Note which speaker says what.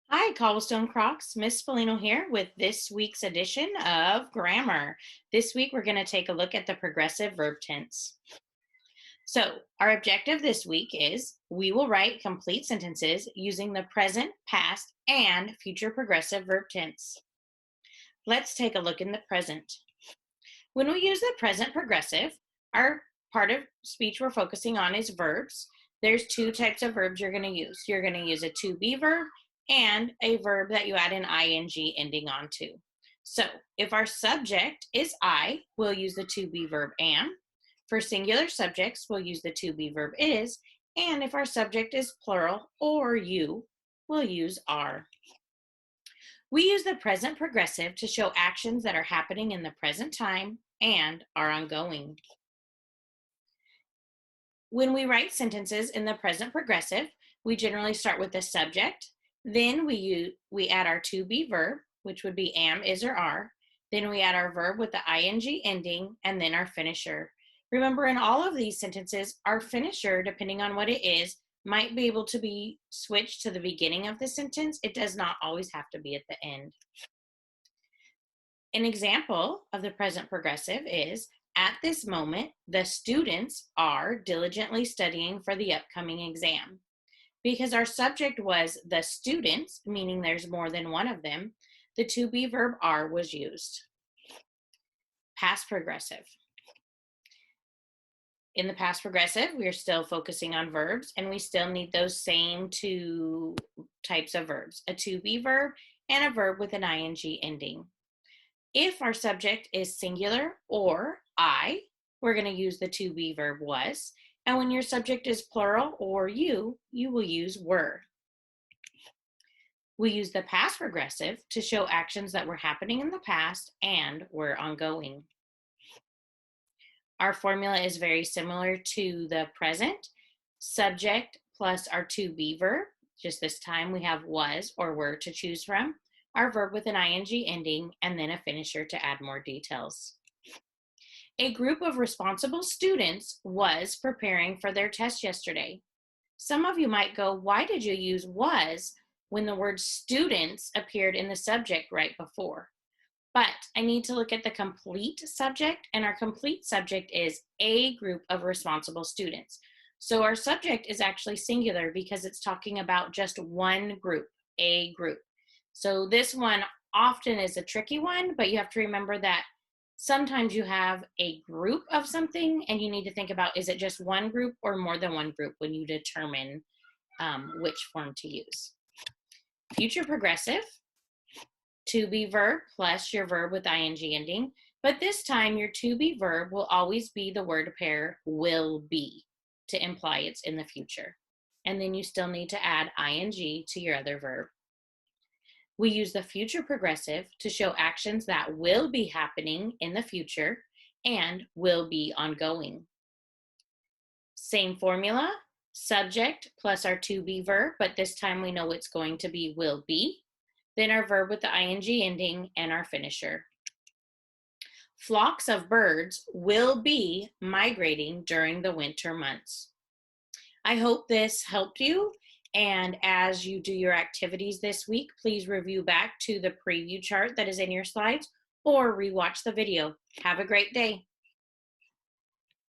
Speaker 1: Hi, Cobblestone Crocs. Miss Spallino here with this week's edition of Grammar. This week, we're going to take a look at the progressive verb tense. So, our objective this week is we will write complete sentences using the present, past, and future progressive verb tense. Let's take a look in the present. When we use the present progressive, our part of speech we're focusing on is verbs. There's two types of verbs you're going to use. You're going to use a to be verb and a verb that you add an ing ending onto. So if our subject is I, we'll use the to be verb am. For singular subjects, we'll use the to be verb is. And if our subject is plural or you, we'll use are. We use the present progressive to show actions that are happening in the present time and are ongoing. When we write sentences in the present progressive, we generally start with the subject. Then we add our to be verb, which would be am, is, or are. Then we add our verb with the ing ending, and then our finisher. Remember, in all of these sentences, our finisher, depending on what it is, might be able to be switched to the beginning of the sentence. It does not always have to be at the end. An example of the present progressive is, at this moment, the students are diligently studying for the upcoming exam. Because our subject was the students, meaning there's more than one of them, the to be verb are was used. Past progressive. In the past progressive, we're still focusing on verbs, and we still need those same two types of verbs, a to be verb and a verb with an ing ending. If our subject is singular or I, we're going to use the to be verb was. And when your subject is plural or you will use were. We use the past progressive to show actions that were happening in the past and were ongoing. Our formula is very similar to the present. Subject plus our to be verb. Just this time we have was or were to choose from. Our verb with an ing ending, and then a finisher to add more details. A group of responsible students was preparing for their test yesterday. Some of you might go, why did you use was when the word students appeared in the subject right before? But I need to look at the complete subject, and our complete subject is a group of responsible students. So our subject is actually singular because it's talking about just one group, a group. So this one often is a tricky one, but you have to remember that sometimes you have a group of something and you need to think about, is it just one group or more than one group when you determine which form to use. Future progressive, to be verb plus your verb with ing ending, but this time your to be verb will always be the word pair will be to imply it's in the future. And then you still need to add ing to your other verb. We use the future progressive to show actions that will be happening in the future and will be ongoing. Same formula, subject plus our to be verb, but this time we know it's going to be will be. Then our verb with the ing ending and our finisher. Flocks of birds will be migrating during the winter months. I hope this helped you. And as you do your activities this week, please review back to the preview chart that is in your slides or rewatch the video. Have a great day.